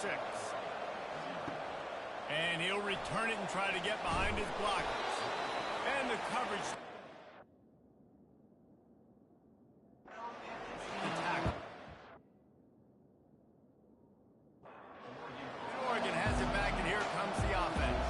6. And he'll return it and try to get behind his blockers. And the coverage. The tackle. Oregon has it back, and here comes the offense.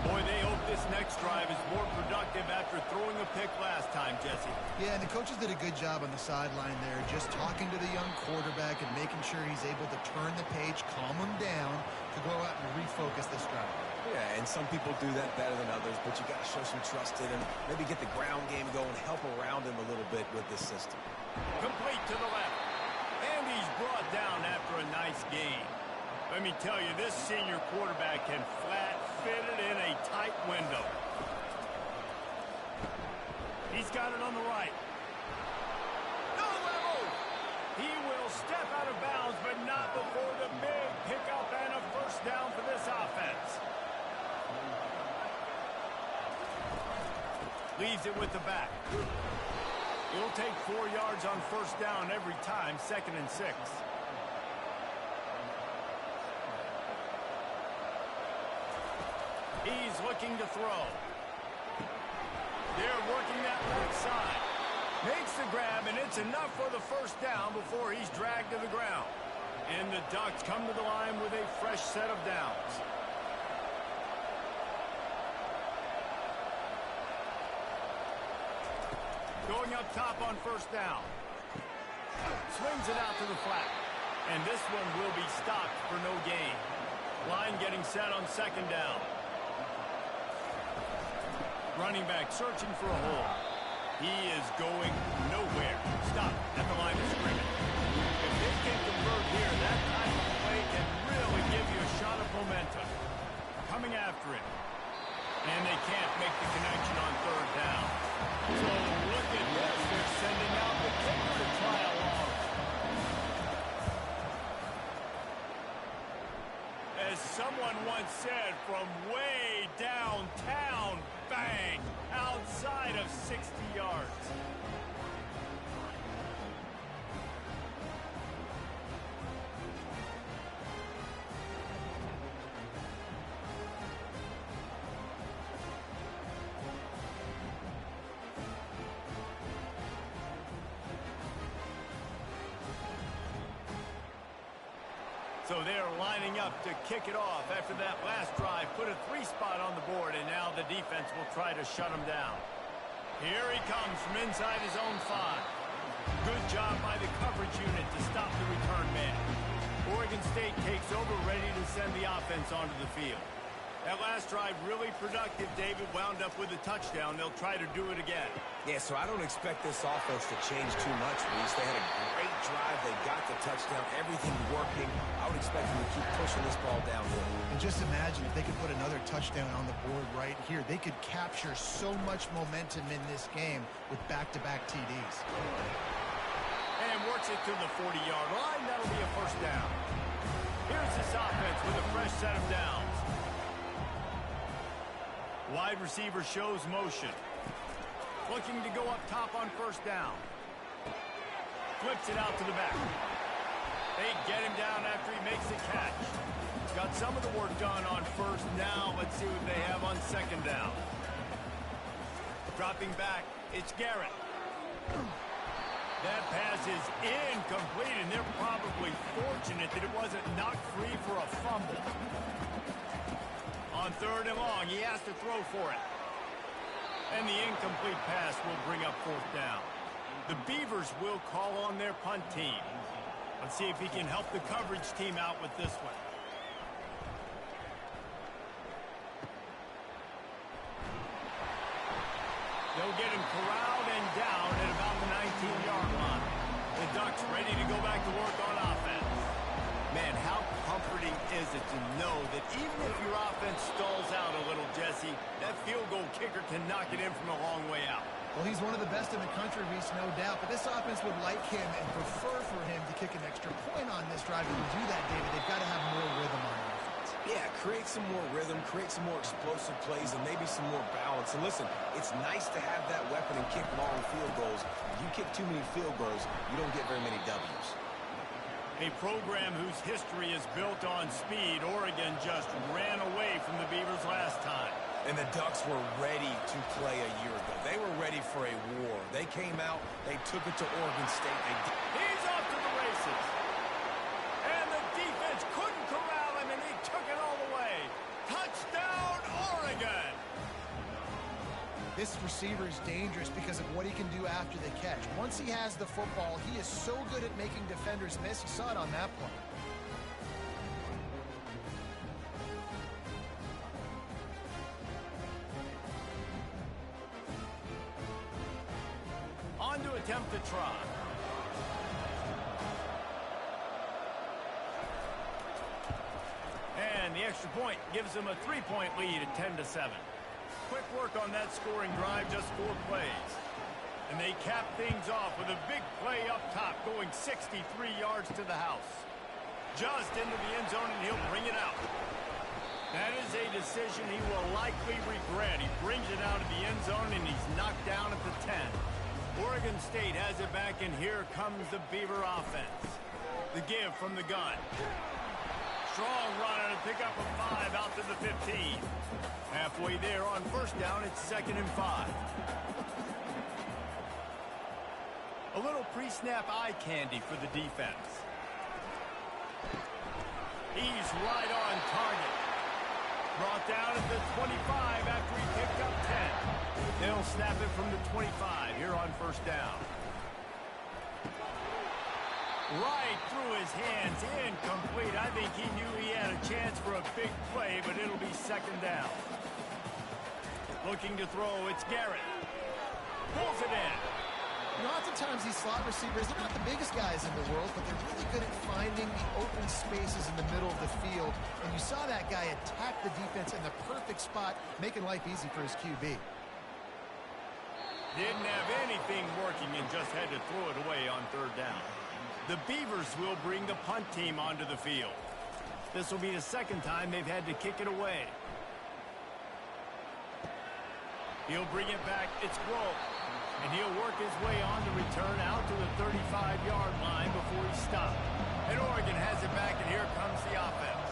Boy, they hope this next drive is more productive after throwing a pick last time, Jesse. Yeah, and the coaches did a good job on the sideline there, just talking to the young quarterback and making sure he's able to turn the page, calm him down to go out and refocus this drive. Yeah, and some people do that better than others, but you got to show some trust in him, maybe get the ground game going, help around him a little bit with this system. Complete to the left. And he's brought down after a nice gain. Let me tell you, this senior quarterback can flat fit it in a tight window. He's got it on the right. No level! He will step out of bounds, but not before the big pickup and a first down for this offense. Leaves it with the back. He'll take 4 yards on first down every time, 2nd and 6. He's looking to throw. They're working that left side. Makes the grab, and it's enough for the first down before he's dragged to the ground. And the Ducks come to the line with a fresh set of downs. Going up top on first down. Swings it out to the flat. And this one will be stopped for no gain. Line getting set on 2nd down. Running back searching for a hole. He is going nowhere. Stop at the line of scrimmage. If they can convert here, that type of play can really give you a shot of momentum. Coming after it. And they can't make the connection on 3rd down. So look at this. They're sending out the kicker to try along. As someone once said, from way downtown, bang, outside of 60 yards. So they're lining up to kick it off after that last drive. Put a 3 spot on the board, and now the defense will try to shut him down. Here he comes from inside his own 5. Good job by the coverage unit to stop the return man. Oregon State takes over, ready to send the offense onto the field. That last drive really productive. David wound up with a touchdown. They'll try to do it again. Yeah, so I don't expect this offense to change too much, Reese. They had a great drive. They got the touchdown. Everything working. I would expect them to keep pushing this ball downhill. And just imagine if they could put another touchdown on the board right here. They could capture so much momentum in this game with back-to-back TDs. And works it to the 40-yard line. That'll be a first down. Here's this offense with a fresh set of downs. Wide receiver shows motion. Looking to go up top on first down. Flips it out to the back. They get him down after he makes the catch. Got some of the work done on first. Now let's see what they have on 2nd down. Dropping back, it's Garrett. That pass is incomplete, and they're probably fortunate that it wasn't knocked free for a fumble. On 3rd and long, he has to throw for it. And the incomplete pass will bring up 4th down. The Beavers will call on their punt team. Let's see if he can help the coverage team out with this one. They'll get him corralled and down at about the 19-yard line. The Ducks ready to go back to work on offense. Man, how comforting is it to know that even if your offense stalls out a little, Jesse, that field goal kicker can knock it in from a long way out. Well, he's one of the best in the country, Reese, no doubt. But this offense would like him and prefer for him to kick an extra point on this drive. And to do that, David, they've got to have more rhythm on offense. Yeah, create some more rhythm, create some more explosive plays, and maybe some more balance. And listen, it's nice to have that weapon and kick long field goals. If you kick too many field goals, you don't get very many W's. A program whose history is built on speed. Oregon just ran away from the Beavers last time. And the Ducks were ready to play a year ago. They were ready for a war. They came out, they took it to Oregon State. He's off to the races. And the defense couldn't corral him, and he took it all the way. Touchdown, Oregon! This receiver is dangerous because of what he can do after the catch. Once he has the football, he is so good at making defenders miss. You saw it on that play. On to attempt the try. And the extra point gives them a 3-point lead at 10-7. Quick work on that scoring drive, just 4 plays. And they cap things off with a big play up top, going 63 yards to the house. Just into the end zone, and he'll bring it out. That is a decision he will likely regret. He brings it out of the end zone, and he's knocked down at the 10. Oregon State has it back, and here comes the Beaver offense. The give from the gun. Strong runner to pick up a 5 out to the 15. Halfway there on first down, it's 2nd and 5. A little pre-snap eye candy for the defense. He's right on target. Brought down at the 25 after he picked up 10. They'll snap it from the 25 here on first down. Right through his hands, incomplete. I think he knew he had a chance for a big play, but it'll be 2nd down. Looking to throw, it's Garrett. Pulls it in. You know, oftentimes these slot receivers, they're not the biggest guys in the world, but they're really good at finding the open spaces in the middle of the field. And you saw that guy attack the defense in the perfect spot, making life easy for his QB. Didn't have anything working and just had to throw it away on 3rd down. The Beavers will bring the punt team onto the field. This will be the 2nd time they've had to kick it away. He'll bring it back. It's Grove. And he'll work his way on to return out to the 35-yard line before he stopped. And Oregon has it back, and here comes the offense.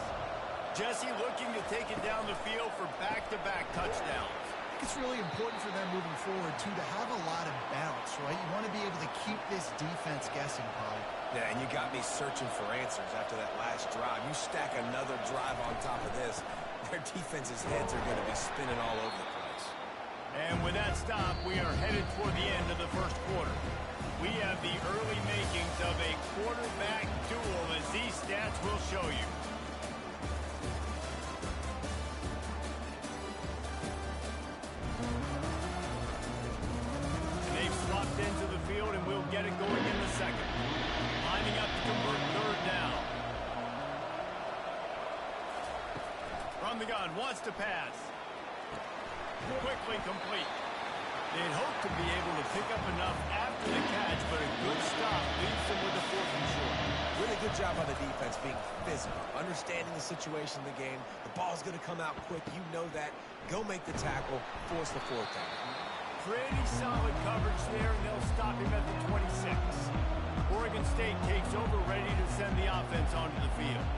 Jesse looking to take it down the field for back-to-back touchdowns. It's really important for them moving forward, too, to have a lot of balance, right? You want to be able to keep this defense guessing, Polly. Yeah, and you got me searching for answers after that last drive. You stack another drive on top of this, their defense's heads are going to be spinning all over the place. And with that stop, we are headed toward the end of the first quarter. We have the early makings of a quarterback duel, as these stats will show you. And they've swapped into the field, and we'll get it going in the second. Lining up to convert 3rd down. From the gun, wants to pass. Quickly complete. They'd hope to be able to pick up enough after the catch, but a good stop leaves them with a 4th and short. Really good job on the defense being physical, understanding the situation of the game. The ball's going to come out quick. You know that. Go make the tackle, force the 4th down. Pretty solid coverage there, and they'll stop him at the 26. Oregon State takes over, ready to send the offense onto the field.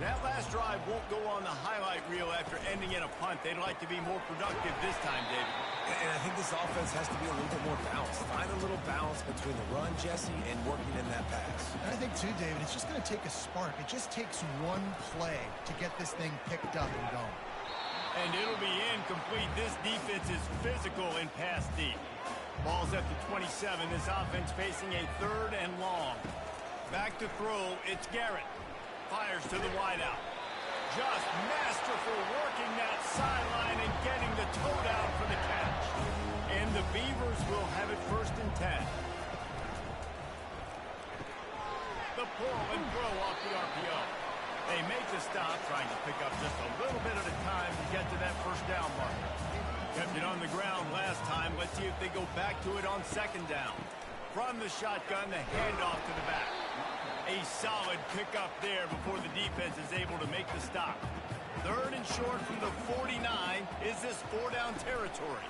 That last drive won't go on the highlight reel after ending in a punt. They'd like to be more productive this time, David. And I think this offense has to be a little bit more balanced. Find a little balance between the run, Jesse, and working in that pass. And I think, too, David, it's just going to take a spark. It just takes one play to get this thing picked up and going. And it'll be incomplete. This defense is physical and pass deep. Ball's at the 27. This offense facing a 3rd and long. Back to throw. It's Garrett. Fires to the wideout. Just masterful working that sideline and getting the toe down for the catch. And the Beavers will have it 1st and 10. The pull and throw off the RPO. They make the stop, trying to pick up just a little bit at a time to get to that 1st down mark. Kept it on the ground last time. Let's see if they go back to it on 2nd down. From the shotgun, the handoff to the back. A solid pickup there before the defense is able to make the stop. 3rd and short from the 49. Is this 4-down territory?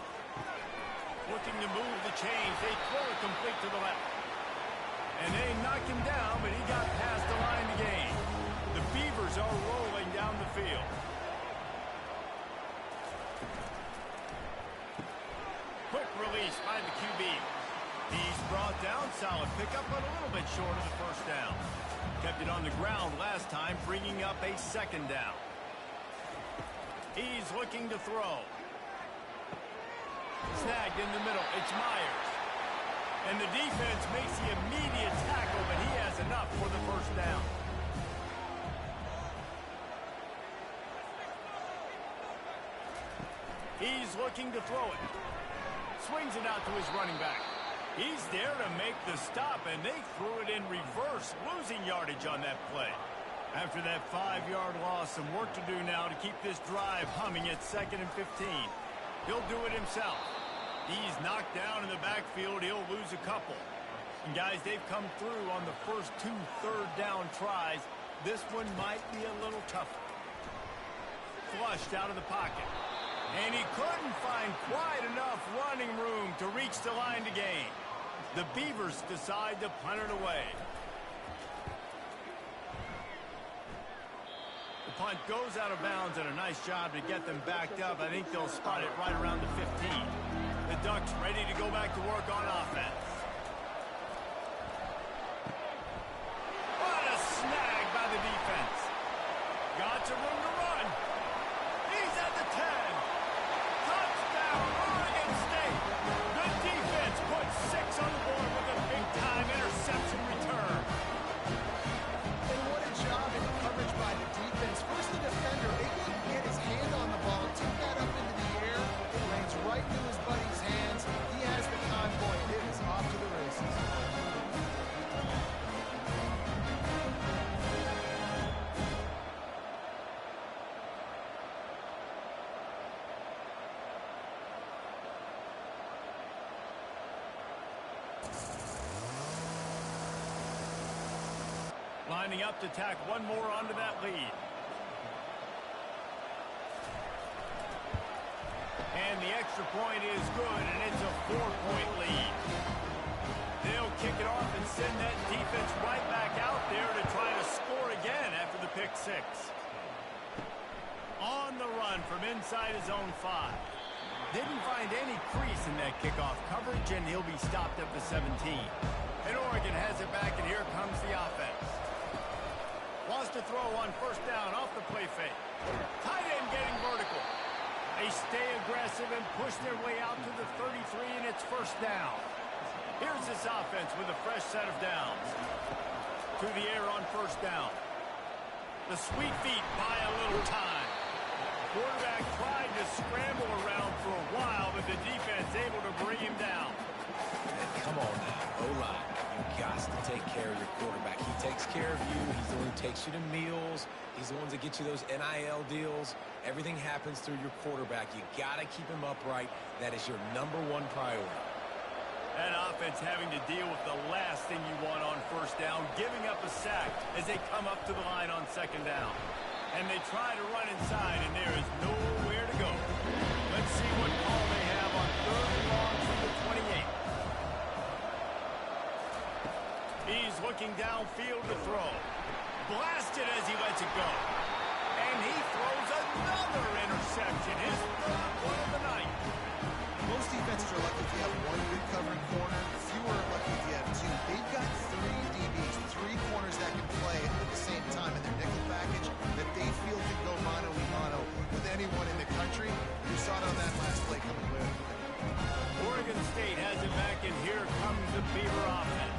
Looking to move the chains. They throw it complete to the left. And they knocked him down, but he got past the line to gain. The Beavers are rolling down the field. Quick release by the QB. He's brought down. Solid pickup, but a little bit short of the first down. Kept it on the ground last time, bringing up a second down. He's looking to throw. Snagged in the middle. It's Myers. And the defense makes the immediate tackle, but he has enough for the first down. He's looking to throw it. Swings it out to his running back. He's there to make the stop, and they threw it in reverse, losing yardage on that play. After that 5-yard loss, some work to do now to keep this drive humming at 2nd and 15. He'll do it himself. He's knocked down in the backfield. He'll lose a couple. And, guys, they've come through on the first 2 third-down tries. This one might be a little tougher. Flushed out of the pocket. And he couldn't find quite enough running room to reach the line to gain. The Beavers decide to punt it away. The punt goes out of bounds, and a nice job to get them backed up. I think they'll spot it right around the 15. The Ducks ready to go back to work on offense. What a snag by the defense. Got some room to run. He's at the 10. Touchdown, Oregon State. The defense puts 6 on the board with a big-time interception return. And what a job in coverage by the defense. First, the defender able to get his hand on the ball, took that up into the air. It lands right into his buddy's hands. He has the convoy. It is off to the races. Lining up to tack one more onto that lead. And the extra point is good, and it's a 4-point lead. They'll kick it off and send that defense right back out there to try to score again after the pick 6. On the run from inside his own 5. Didn't find any crease in that kickoff coverage, and he'll be stopped at the 17. And Oregon has it back, and here comes the offense. Wants to throw on first down off the play fake. Tight end getting vertical. They stay aggressive and push their way out to the 33, and it's first down. Here's this offense with a fresh set of downs. To the air on first down. The sweet feet buy a little time. Quarterback tried to scramble around for a while, but the defense able to bring him down. And come on now, O-line. You got to take care of your quarterback. He takes care of you. He's the one who takes you to meals. He's the one that gets you those NIL deals. Everything happens through your quarterback. You got to keep him upright. That is your #1 priority. That offense having to deal with the last thing you want on first down, giving up a sack as they come up to the line on second down. And they try to run inside, and there is nowhere to go. Let's see what call they have on third and long from the 28. He's looking downfield to throw. Blasted as he lets it go. And he throws another interception. His third one of the night. Most defenses are lucky if you have one good covering corner. Fewer are lucky if you have 2. They've got 3 DBs, 3 corners that can play at the same time in their nickel package that they feel can go mano-a-mano with anyone in the country. You saw it on that last play coming with. Oregon State has it back, and here comes the Beaver offense.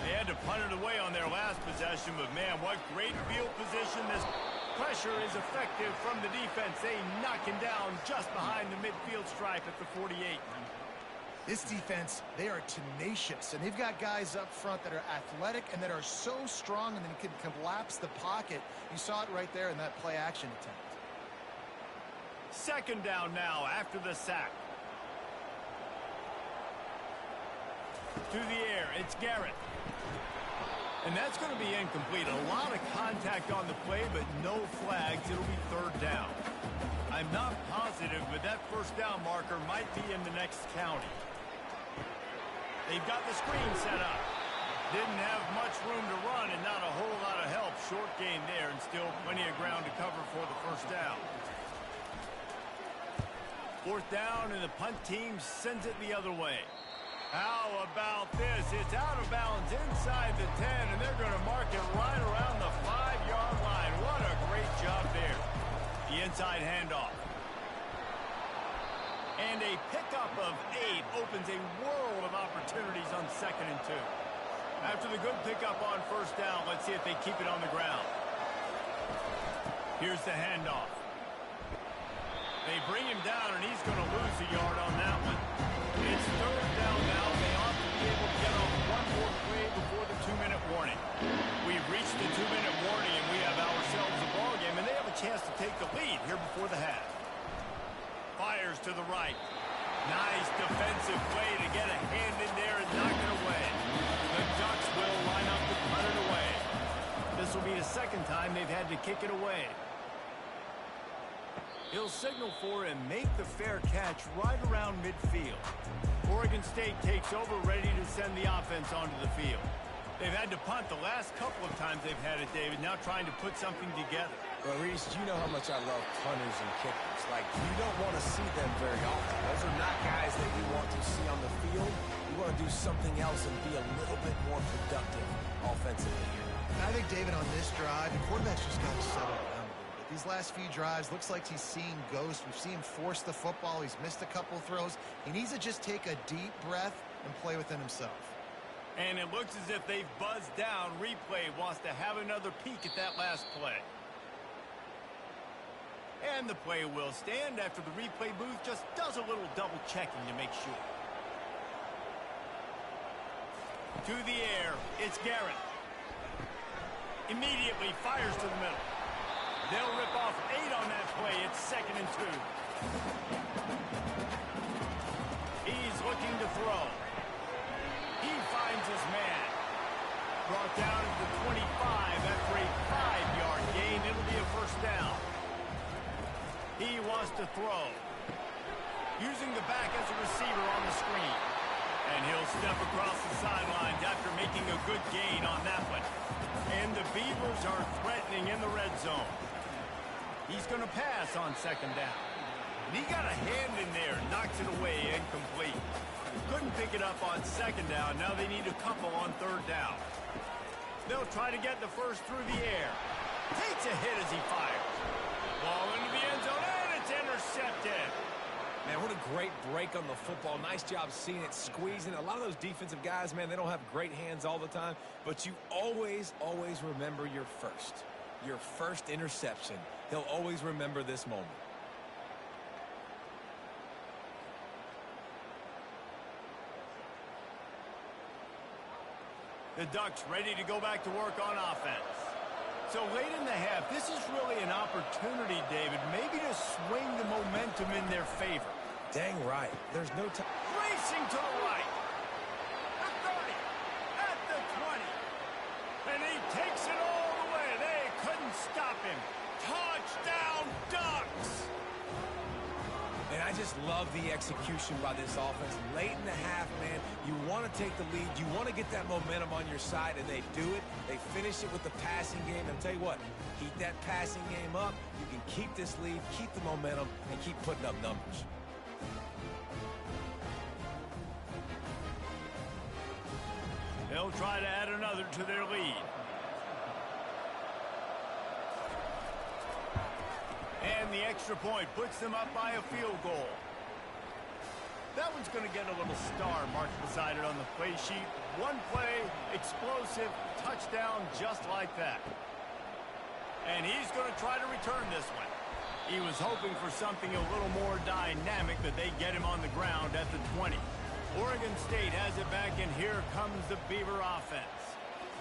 They had to punt it away on their last possession, but man, what great field position. This pressure is effective from the defense. They knock him down just behind the midfield stripe at the 48. This defense, they are tenacious, and they've got guys up front that are athletic and that are so strong and then can collapse the pocket. You saw it right there in that play action attempt. Second down now after the sack. To the air, it's Garrett. And that's going to be incomplete. A lot of contact on the play, but no flags. It'll be third down. I'm not positive, but that first down marker might be in the next county. They've got the screen set up. Didn't have much room to run and not a whole lot of help. Short gain there and still plenty of ground to cover for the first down. Fourth down and the punt team sends it the other way. How about this? It's out of bounds inside the 10 and they're going to mark it right around the 5-yard line. What a great job there. The inside handoff. And a pickup of 8 opens a world of opportunities on 2nd and 2. After the good pickup on first down, let's see if they keep it on the ground. Here's the handoff. They bring him down, and he's going to lose a yard on that one. It's 3rd down now. They ought to be able to get off one more play before the 2-minute warning. We've reached the 2-minute warning, and we have ourselves a ball game, and they have a chance to take the lead here before the half. Fires to the right. Nice defensive play to get a hand in there and knock it away. The Ducks will line up to punt it away. This will be the 2nd time they've had to kick it away. He'll signal for and make the fair catch right around midfield. Oregon State takes over, ready to send the offense onto the field. They've had to punt the last couple of times they've had it, David, now trying to put something together. Well, Reese, you know how much I love punters and kickers. Like, you don't want to see them very often. Those are not guys that you want to see on the field. You want to do something else and be a little bit more productive offensively here. And I think, David, on this drive, the quarterback's just got to settle down a little bit. These last few drives, looks like he's seeing ghosts. We've seen him force the football. He's missed a couple throws. He needs to just take a deep breath and play within himself. And it looks as if they've buzzed down. Replay wants to have another peek at that last play. And the play will stand after the replay booth just does a little double checking to make sure. To the air, it's Garrett. Immediately fires to the middle. They'll rip off 8 on that play. It's 2nd and 2. He's looking to throw. He finds his man. Brought down at the 25 after a 5-yard gain. It'll be a first down. He wants to throw. Using the back as a receiver on the screen. And he'll step across the sidelines after making a good gain on that one. And the Beavers are threatening in the red zone. He's going to pass on 2nd down. And he got a hand in there, knocks it away, incomplete. Couldn't pick it up on 2nd down. Now they need a couple on 3rd down. They'll try to get the first through the air. Takes a hit as he fires. Ball into the end zone, and it's intercepted. Man, what a great break on the football. Nice job seeing it, squeezing. A lot of those defensive guys, man, they don't have great hands all the time, but you always, always remember your first interception. He'll always remember this moment. The Ducks ready to go back to work on offense. So late in the half, this is really an opportunity, David, maybe to swing the momentum in their favor. Dang right. There's no time. Racing to the right. The 30. At the 20. And he takes it all the way. They couldn't stop him. Touchdown, Ducks! And I just love the execution by this offense. Late in the half, man, you want to take the lead. You want to get that momentum on your side, and they do it. They finish it with the passing game. And I'll tell you what, keep that passing game up. You can keep this lead, keep the momentum, and keep putting up numbers. They'll try to add another to their lead. And the extra point puts them up by a field goal. That one's going to get a little star marked beside it on the play sheet. One play, explosive, touchdown just like that. And he's going to try to return this one. He was hoping for something a little more dynamic, but they get him on the ground at the 20. Oregon State has it back, and here comes the Beaver offense.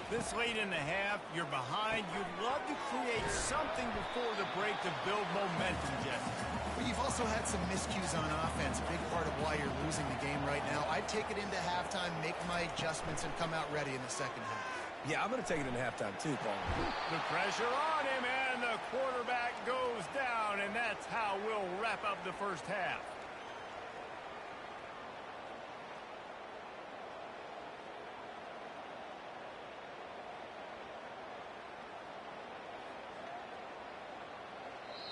This late in the half, you're behind. You'd love to create something before the break to build momentum, Jesse. But you've also had some miscues on offense, a big part of why you're losing the game right now. I'd take it into halftime, make my adjustments, and come out ready in the 2nd half. Yeah, I'm going to take it into halftime too, Paul. The pressure on him, and the quarterback goes down, and that's how we'll wrap up the first half.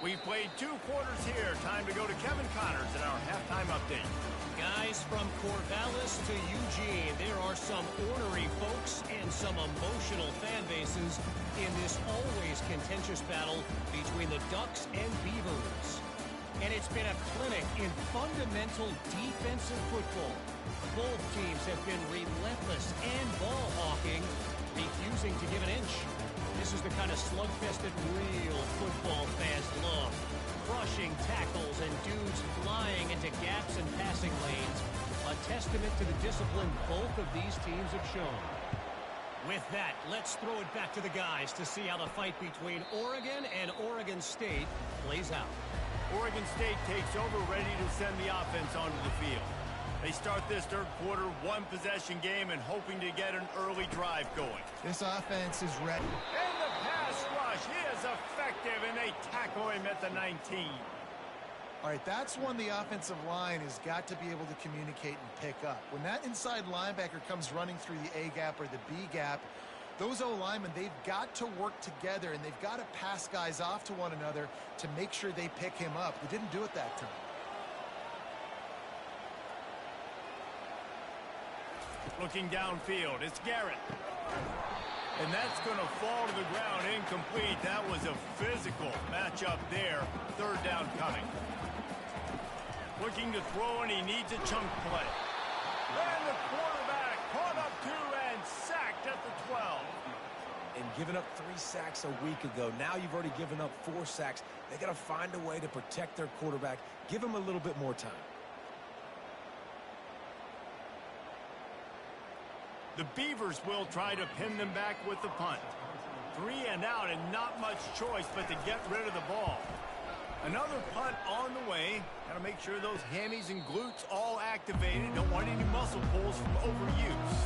We've played 2 quarters here. Time to go to Kevin Connors in our halftime update. Guys, from Corvallis to Eugene, there are some ornery folks and some emotional fan bases in this always contentious battle between the Ducks and Beavers. And it's been a clinic in fundamental defensive football. Both teams have been relentless and ball hawking, refusing to give an inch. This is the kind of slugfest that real football fans love. Crushing tackles and dudes flying into gaps and passing lanes. A testament to the discipline both of these teams have shown. With that, let's throw it back to the guys to see how the fight between Oregon and Oregon State plays out. Oregon State takes over, ready to send the offense onto the field. They start this third quarter, 1-possession game, and hoping to get an early drive going. This offense is ready. And the pass rush is effective, and they tackle him at the 19. All right, that's one the offensive line has got to be able to communicate and pick up. When that inside linebacker comes running through the A gap or the B gap, those O-linemen, they've got to work together, and they've got to pass guys off to one another to make sure they pick him up. They didn't do it that time. Looking downfield, it's Garrett. And that's going to fall to the ground incomplete. That was a physical matchup there. Third down coming. Looking to throw, and he needs a chunk play. And the quarterback caught up 2 and sacked at the 12. And giving up 3 sacks a week ago. Now you've already given up 4 sacks. They got to find a way to protect their quarterback. Give him a little bit more time. The Beavers will try to pin them back with the punt. 3 and out, and not much choice but to get rid of the ball. Another punt on the way. Got to make sure those hammies and glutes all activated. Don't want any muscle pulls from overuse.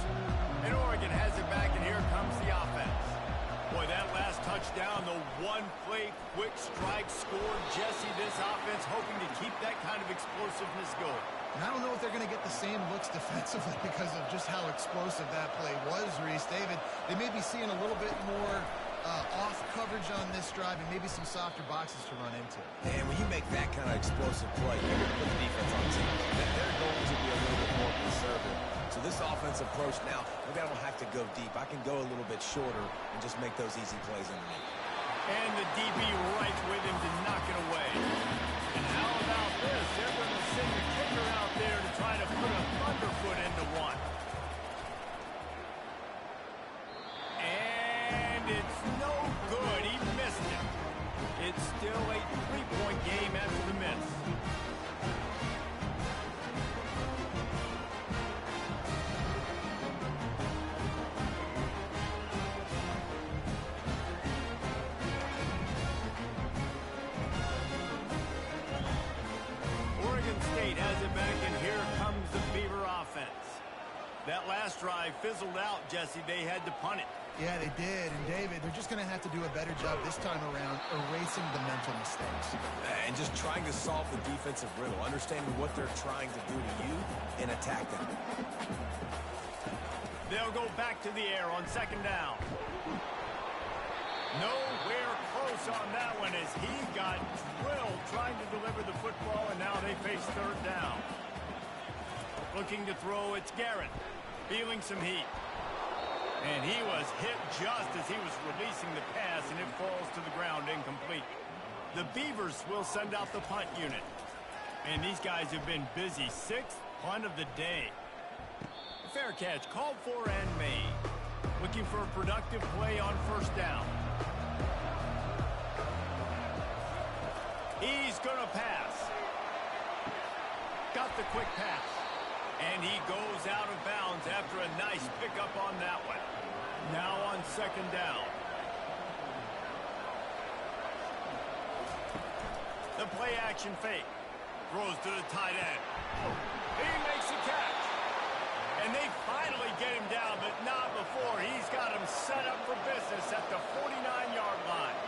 And Oregon has it back, and here comes the offense. Boy, that last touchdown, the one-play quick strike scored. Jesse, this offense hoping to keep that kind of explosiveness going. And I don't know if they're going to get the same looks defensively because of just how explosive that play was, Reese. David, they may be seeing a little bit more off coverage on this drive and maybe some softer boxes to run into. And when you make that kind of explosive play, you're going to put the defense on team. They're going to be a little bit more conservative. So this offense approach now, maybe I don't have to go deep. I can go a little bit shorter and just make those easy plays underneath. And the DB right with him to knock it away. And how about this? They're going to send the kicker out there to try to put a thunderfoot into one. And it's no good. He missed it. It's still a 3-point game after the miss. State has it back, and here comes the Beaver offense. That last drive fizzled out, Jesse. They had to punt it. Yeah, they did. And, David, they're just going to have to do a better job this time around erasing the mental mistakes. And just trying to solve the defensive riddle, understanding what they're trying to do to you and attack them. They'll go back to the air on 2nd down. Nowhere close on that one as he got drilled trying to deliver the football, and now they face 3rd down. Looking to throw, it's Garrett. Feeling some heat. And he was hit just as he was releasing the pass, and it falls to the ground incomplete. The Beavers will send out the punt unit. And these guys have been busy. 6th punt of the day. Fair catch called for and made. Looking for a productive play on 1st down. He's going to pass. Got the quick pass. And he goes out of bounds after a nice pickup on that one. Now on 2nd down. The play action fake. Throws to the tight end. He makes a catch. And they finally get him down, but not before. He's got him set up for business at the 49-yard line.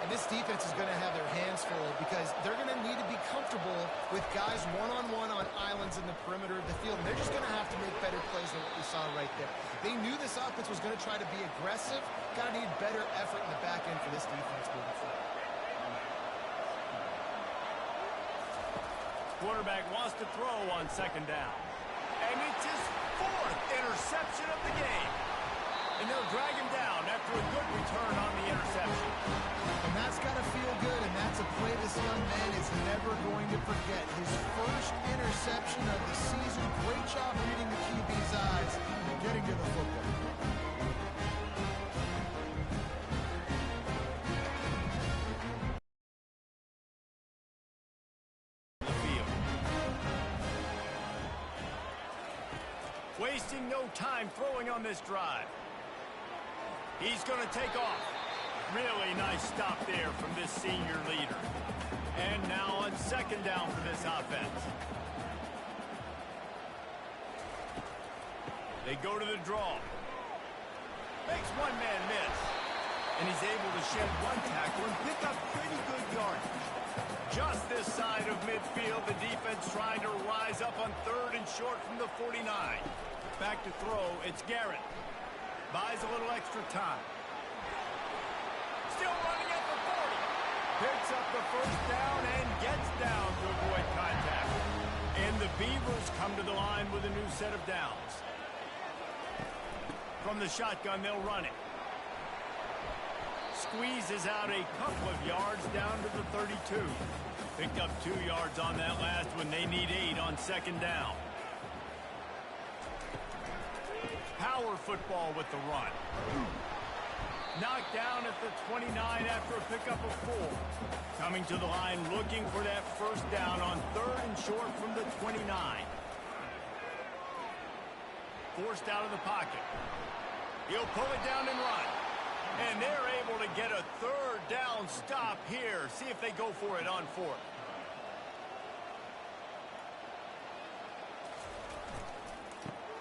And this defense is going to have their hands full because they're going to need to be comfortable with guys one-on-one on islands in the perimeter of the field. And they're just going to have to make better plays than what we saw right there. They knew this offense was going to try to be aggressive. Got to need better effort in the back end for this defense moving forward. quarterback wants to throw on second down. And it's his 4th interception of the game. And they'll drag him down after a good return on the interception. And that's got to feel good, and that's a play this young man is never going to forget. His first interception of the season. Great job reading the QB's eyes and getting to the football. Wasting no time throwing on this drive. He's going to take off. Really nice stop there from this senior leader. And now on second down for this offense. They go to the draw. Makes one man miss. And he's able to shed one tackle and pick up pretty good yardage. Just this side of midfield, the defense trying to rise up on 3rd and short from the 49. Back to throw, it's Garrett. Buys a little extra time. Still running at the 40. Picks up the first down and gets down to avoid contact. And the Beavers come to the line with a new set of downs. From the shotgun, they'll run it. Squeezes out a couple of yards down to the 32. Picked up 2 yards on that last one. They need 8 on second down. Power football with the run. Knocked down at the 29 after a pickup of 4. Coming to the line looking for that first down on 3rd and short from the 29. Forced out of the pocket. He'll pull it down and run. And they're able to get a 3rd down stop here. See if they go for it on 4th.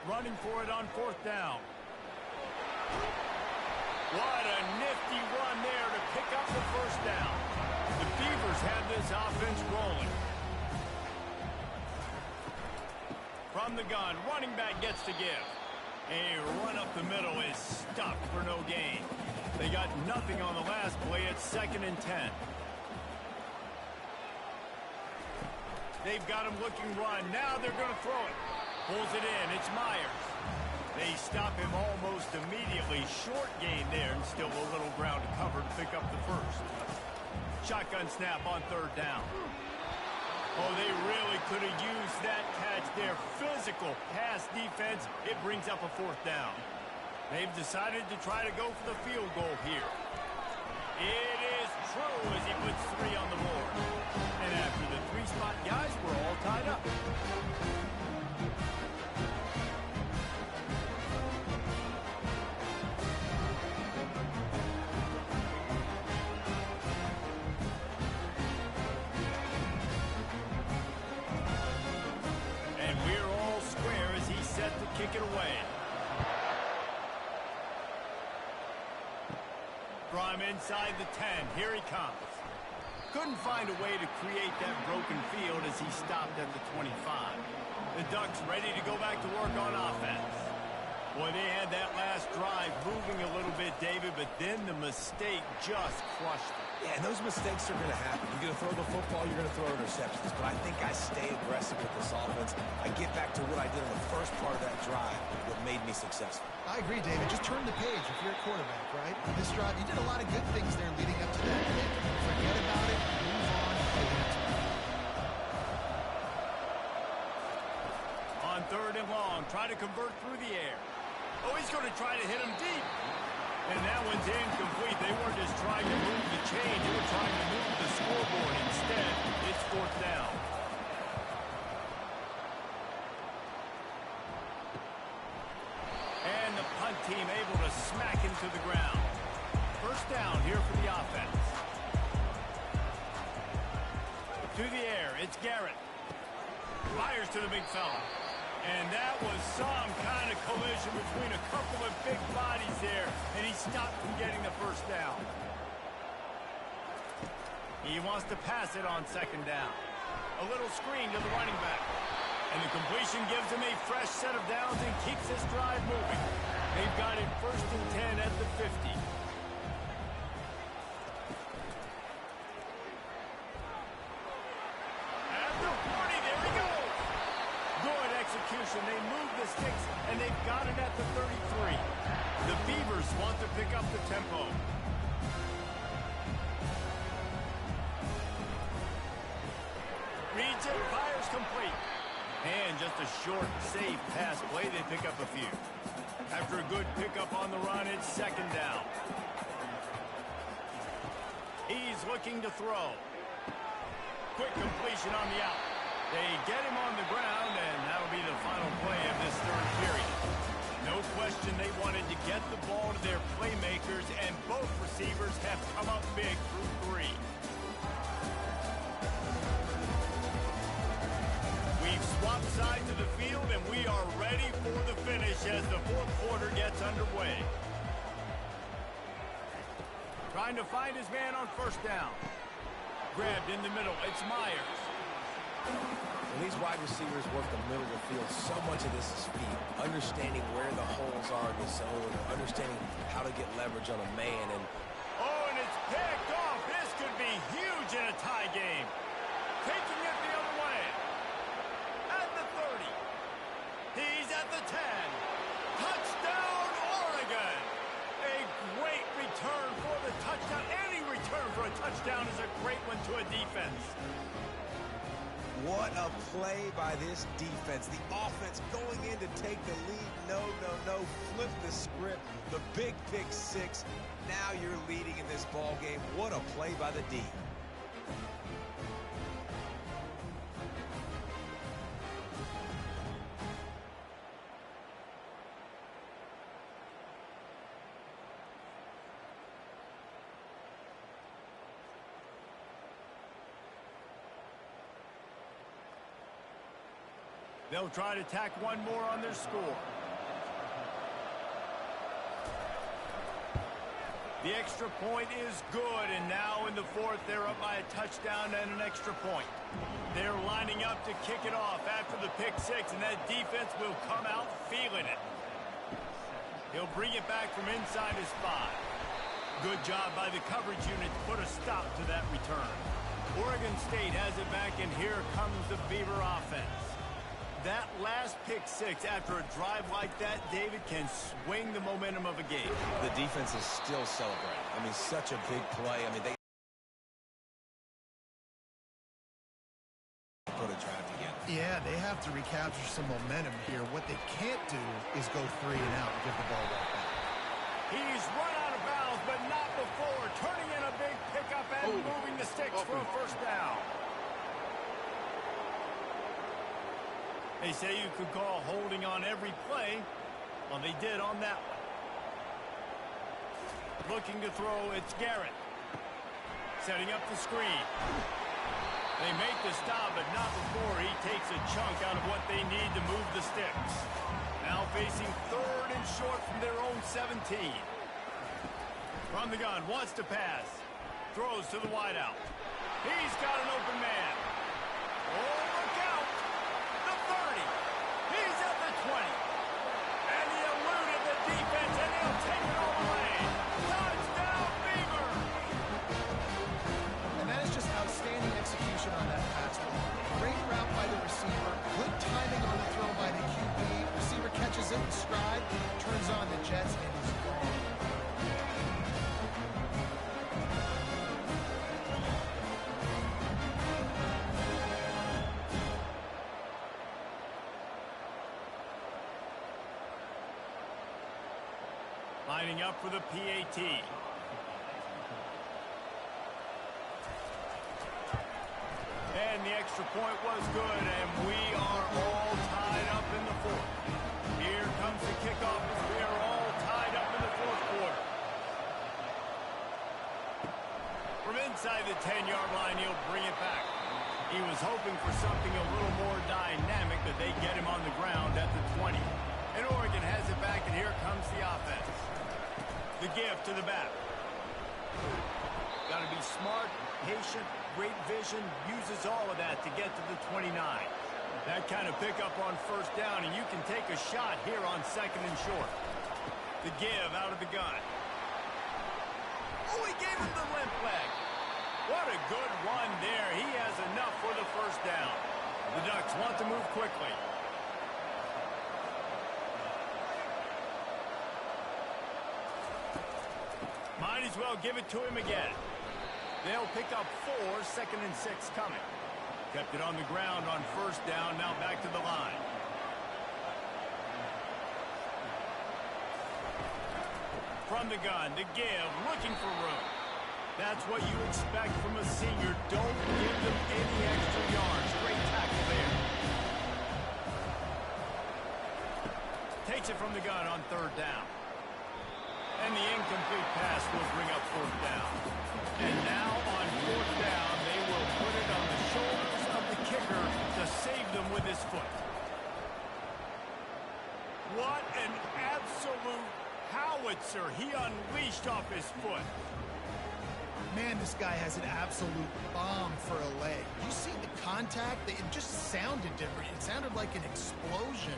Running for it on 4th down. What a nifty run there to pick up the first down. The Beavers have this offense rolling. From the gun, running back gets to give. A run up the middle is stopped for no gain. They got nothing on the last play. It's 2nd and 10. They've got him looking run. Now they're going to throw it. Pulls it in. It's Myers. They stop him almost immediately. Short gain there and still a little ground to cover to pick up the first. Shotgun snap on 3rd down. Oh, they really could have used that catch there. Physical pass defense. It brings up a 4th down. They've decided to try to go for the field goal here. It is true as he puts 3 on the board. And after the 3-spot guys, we're all tied up. And we're all square as he's set to kick it away. From inside the 10, here he comes. Couldn't find a way to create that broken field as he stopped at the 25. The Ducks ready to go back to work on offense. Boy, they had that last drive moving a little bit, David, but then the mistake just crushed them. Yeah, and those mistakes are going to happen. You're going to throw the football, you're going to throw interceptions. But I think I stay aggressive with this offense. I get back to what I did in the first part of that drive, what made me successful. I agree, David. Just turn the page if you're a quarterback, right? This drive, you did a lot of good things there leading up to that pick. Forget about it. Move on. On 3rd and long, try to convert through the air. Oh, he's going to try to hit him deep. And that one's incomplete. They weren't just trying to move the chain. They were trying to move the scoreboard. Instead, it's 4th down. And the punt team able to smack him to the ground. First down here for the offense. To the air, it's Garrett. Fires to the big fella. And that was some kind of collision between a couple of big bodies there, and he stopped from getting the first down. He wants to pass it on second down. A little screen to the running back. And the completion gives him a fresh set of downs and keeps this drive moving. They've got it 1st and 10 at the 50. At the 40, there got it at the 33. The Beavers want to pick up the tempo. Reads it, fires complete. And just a short, safe pass play, they pick up a few. After a good pickup on the run, it's second down. He's looking to throw. Quick completion on the out. They get him on the ground, and that'll be the final play of this third period. No question they wanted to get the ball to their playmakers, and both receivers have come up big through three. We've swapped sides of the field, and we are ready for the finish as the fourth quarter gets underway. Trying to find his man on first down. Grabbed in the middle. It's Myers. When these wide receivers work the middle of the field, so much of this is speed. Understanding where the holes are in the zone, understanding how to get leverage on a man. And it's picked off. This could be huge in a tie game. Taking it the other way. At the 30. He's at the 10. Touchdown, Oregon. A great return for the touchdown. Any return for a touchdown is a great one to a defense. What a play by this defense. The offense going in to take the lead. No. Flip the script. The big pick six. Now you're leading in this ball game. What a play by the D. They'll try to tack one more on their score. The extra point is good, and now in the fourth, they're up by a touchdown and an extra point. They're lining up to kick it off after the pick six, and that defense will come out feeling it. He'll bring it back from inside his 5. Good job by the coverage unit to put a stop to that return. Oregon State has it back, and here comes the Beaver offense. That last pick six after a drive like that, David, can swing the momentum of a game. The defense is still celebrating. I mean, such a big play. I mean, they put a drive together. Yeah, they have to recapture some momentum here. What they can't do is go 3 and out and give the ball right back. He's run out of bounds, but not before. Turning in a big pickup and moving the sticks for a first down. They say you could call holding on every play. Well, they did on that one. Looking to throw, it's Garrett. Setting up the screen. They make the stop, but not before he takes a chunk out of what they need to move the sticks. Now facing third and short from their own 17. From the gun, wants to pass. Throws to the wideout. He's got an open man. Oh, look out! The 30. He's at the 20. And he eluded the defense, and he'll take it all away. Touchdown, Beaver! And that is just outstanding execution on that pass. Great route by the receiver. Good timing on the throw by the QB. Receiver catches it in stride, turns on the jets, and is gone. Lining up for the PAT. And the extra point was good, and we are all tied up in the fourth. Here comes the kickoff as we are all tied up in the fourth quarter. From inside the 10-yard line, he'll bring it back. He was hoping for something a little more dynamic, but they get him on the ground at the 20. And Oregon has it back, and here comes the offense. The give to the back. Got to be smart, patient, great vision, uses all of that to get to the 29. That kind of pickup on first down, and you can take a shot here on second and short. The give out of the gun. Oh, he gave him the limp leg. What a good run there. He has enough for the first down. The Ducks want to move quickly. They'll give it to him again. They'll pick up 4, 2nd and 6 coming. Kept it on the ground on first down, now back to the line. From the gun, the give, looking for room. That's what you expect from a senior. Don't give them any extra yards. Great tackle there. Takes it from the gun on 3rd down. And the incomplete pass will bring up 4th down. And now on 4th down, they will put it on the shoulders of the kicker to save them with his foot. What an absolute howitzer he unleashed off his foot. Man, this guy has an absolute bomb for a leg. You see the contact? It just sounded different. It sounded like an explosion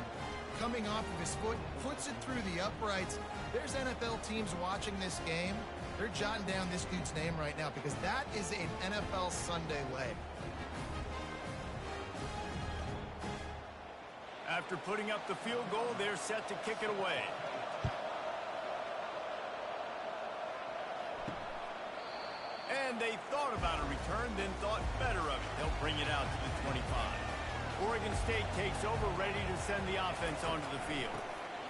coming off of his foot. Puts it through the uprights. There's NFL teams watching this game. They're jotting down this dude's name right now because that is an NFL Sunday leg. After putting up the field goal, they're set to kick it away. And they thought about a return, then thought better of it. They'll bring it out to the 25. Oregon State takes over, ready to send the offense onto the field.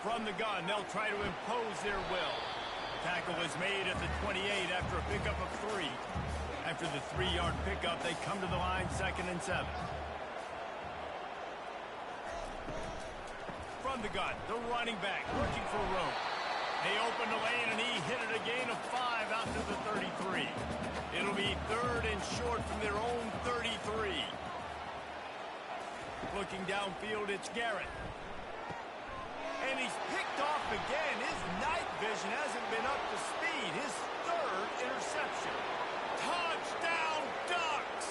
From the gun, they'll try to impose their will. Tackle is made at the 28 after a pickup of 3. After the 3-yard pickup, they come to the line, 2nd and 7. From the gun, the running back looking for room. They open the lane, and he hit it a gain of 5 out to the 33. It'll be 3rd and short from their own 33. Looking downfield, it's Garrett. And he's picked off again. His night vision hasn't been up to speed. His 3rd interception. Touchdown, Ducks!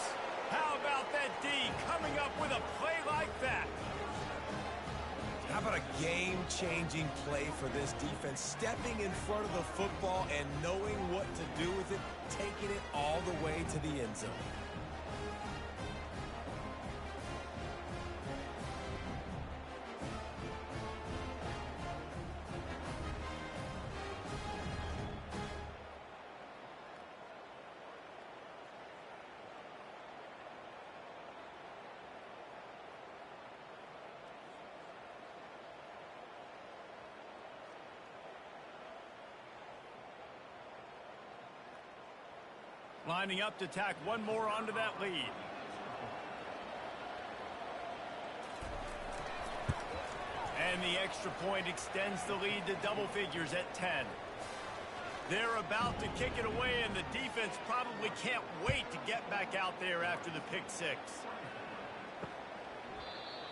How about that D coming up with a play like that? How about a game-changing play for this defense? Stepping in front of the football and knowing what to do with it, taking it all the way to the end zone. Lining up to tack one more onto that lead. And the extra point extends the lead to double figures at 10. They're about to kick it away, and the defense probably can't wait to get back out there after the pick 6.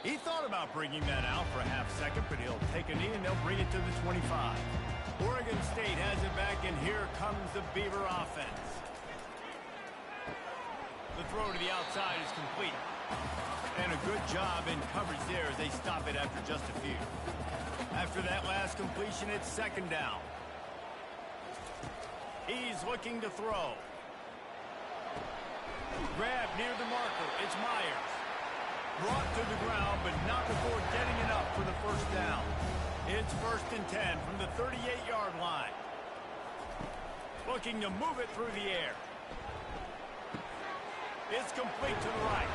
He thought about bringing that out for a half second, but he'll take a knee and they'll bring it to the 25. Oregon State has it back, and here comes the Beaver offense. The throw to the outside is complete. And a good job in coverage there as they stop it after just a few. After that last completion, it's 2nd down. He's looking to throw. Grab near the marker. It's Myers. Brought to the ground, but not before getting it up for the 1st down. It's 1st and 10 from the 38-yard line. Looking to move it through the air. It's complete to the right.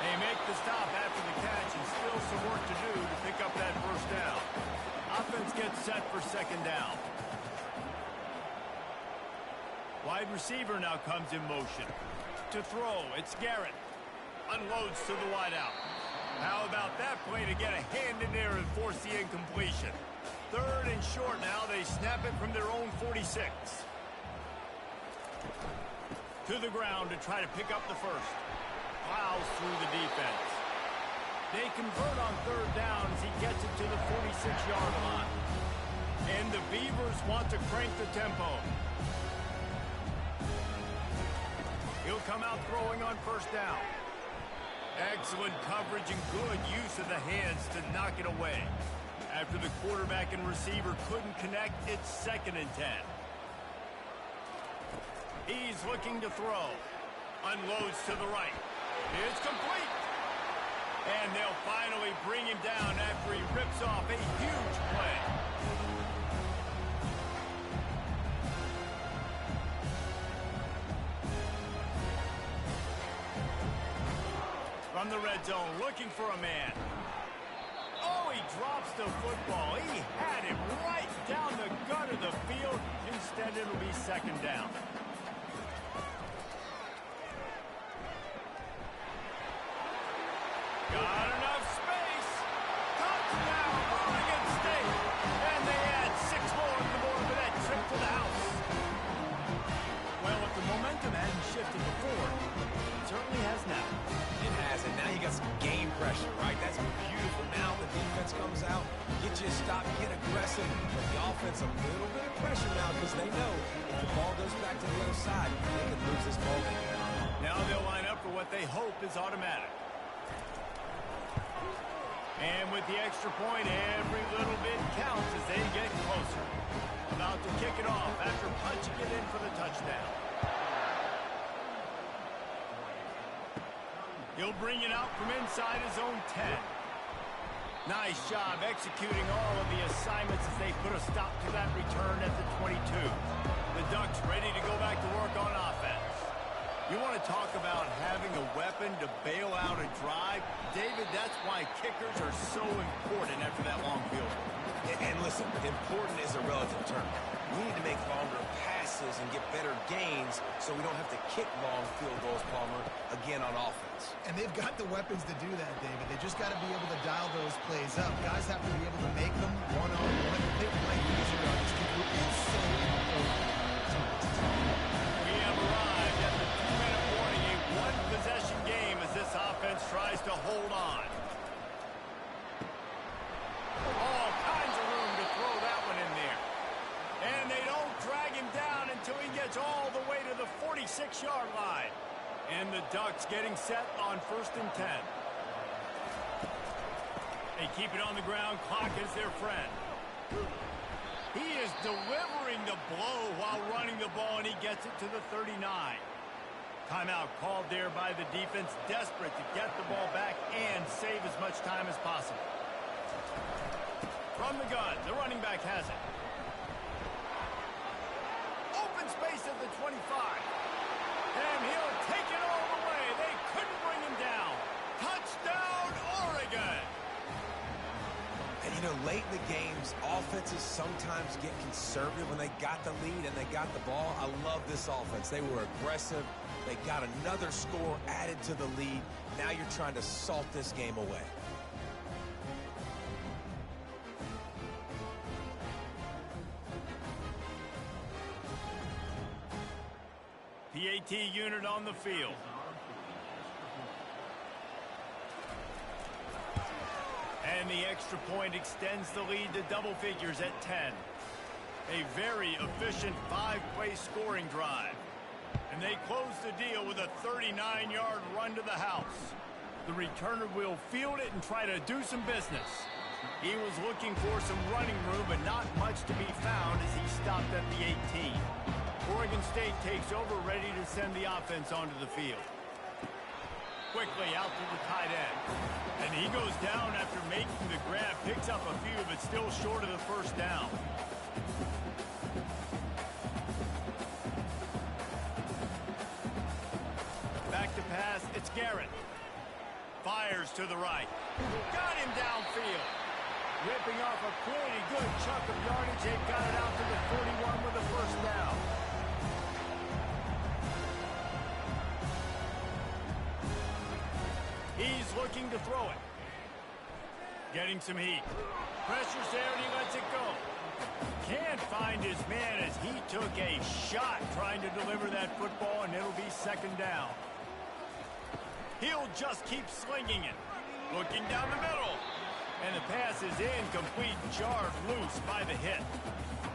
They make the stop after the catch, and still some work to do to pick up that 1st down. Offense gets set for 2nd down. Wide receiver now comes in motion. To throw, it's Garrett. Unloads to the wideout. How about that play to get a hand in there and force the incompletion? 3rd and short now. They snap it from their own 46. To the ground to try to pick up the 1st. Plows through the defense. They convert on 3rd down as he gets it to the 46-yard line. And the Beavers want to crank the tempo. He'll come out throwing on 1st down. Excellent coverage and good use of the hands to knock it away. After the quarterback and receiver couldn't connect, it's 2nd and 10. He's looking to throw. Unloads to the right. It's complete. And they'll finally bring him down after he rips off a huge play. From the red zone, looking for a man. Oh, he drops the football. He had him right down the gut of the field. Instead, it'll be second down. Got enough space. Touchdown, Oregon State. And they add 6 more to the board with that trip to the house. Well, if the momentum hadn't shifted before, it certainly has now. It has, and now you got some game pressure, right? That's beautiful. Now the defense comes out, get you a stop, get aggressive. But the offense, a little bit of pressure now because they know if the ball goes back to the other side, they can lose this ball game. Now they'll line up for what they hope is automatic. And with the extra point, every little bit counts as they get closer. About to kick it off after punching it in for the touchdown. He'll bring it out from inside his own 10. Nice job executing all of the assignments as they put a stop to that return at the 22. The Ducks ready to go back to work on offense. You want to talk about having a weapon to bail out a drive? David, that's why kickers are so important after that long field goal. And listen, important is a relative term. We need to make longer passes and get better gains so we don't have to kick long field goals, Palmer, again on offense. And they've got the weapons to do that, David. They just got to be able to dial those plays up. Guys have to be able to make them one-on-one. They might be easier on this kicker. It's so important. We have arrived at the 2-minute warning, a one-possession game as this offense tries to hold on. All kinds of room to throw that one in there. And they don't drag him down until he gets all the way to the 46-yard line. And the Ducks getting set on 1st and 10. They keep it on the ground. Clock is their friend. He is delivering the blow while running the ball, and he gets it to the 39. Timeout called there by the defense, desperate to get the ball back and save as much time as possible. From the gun, the running back has it. Open space at the 25. And he'll take it all the way. They couldn't bring him down. Touchdown, Oregon! And, you know, late in the games, offenses sometimes get conservative when they got the lead and they got the ball. I love this offense. They were aggressive. They got another score added to the lead. Now you're trying to salt this game away. PAT unit on the field. And the extra point extends the lead to double figures at 10. A very efficient 5-play scoring drive. And they close the deal with a 39-yard run to the house. The returner will field it and try to do some business. He was looking for some running room, but not much to be found as he stopped at the 18. Oregon State takes over, ready to send the offense onto the field. Quickly out to the tight end. And he goes down after making the grab, picks up a few, but still short of the first down. Back to pass, it's Garrett. Fires to the right. Got him downfield. Ripping off a pretty good chunk of yardage. They've got it out to the 41 with a first down. He's looking to throw it. Getting some heat. Pressure's there and he lets it go. Can't find his man as he took a shot trying to deliver that football, and it'll be second down. He'll just keep slinging it. Looking down the middle. And the pass is incomplete, jarred loose by the hit.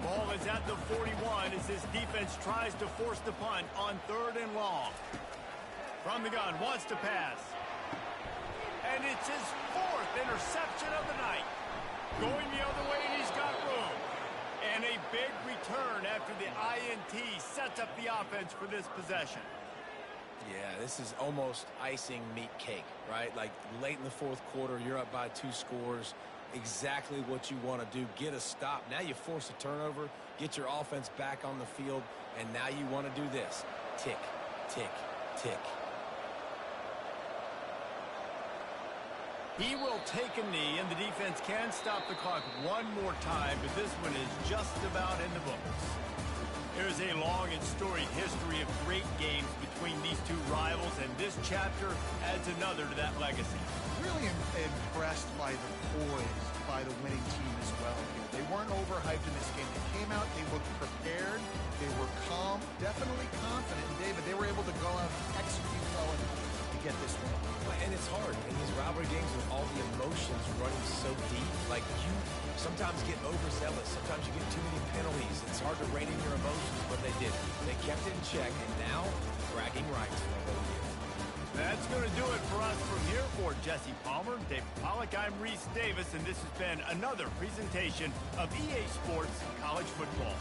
Ball is at the 41 as this defense tries to force the punt on 3rd and long. From the gun, wants to pass. And it's his 4th interception of the night. Going the other way, and he's got room. And a big return after the INT sets up the offense for this possession. Yeah, this is almost icing meat cake, right? Like late in the 4th quarter, you're up by 2 scores. Exactly what you want to do. Get a stop. Now you force a turnover, get your offense back on the field, and now you want to do this. Tick, tick, tick. He will take a knee, and the defense can stop the clock one more time, but this one is just about in the books. There's a long and storied history of great games between these two rivals, and this chapter adds another to that legacy. Really impressed by the poise by the winning team as well here. They weren't overhyped in this game. They came out, they looked prepared, they were calm, definitely confident, and David, they were able to go out and execute well enough to get this win. And it's hard in these rivalry games with all the emotions running so deep. Like, you sometimes get overzealous. Sometimes you get too many penalties. It's hard to rein in your emotions, but they did. They kept it in check, and now bragging rights for the whole year. That's going to do it for us from here. For Jesse Palmer, Dave Pollack, I'm Reese Davis, and this has been another presentation of EA Sports College Football.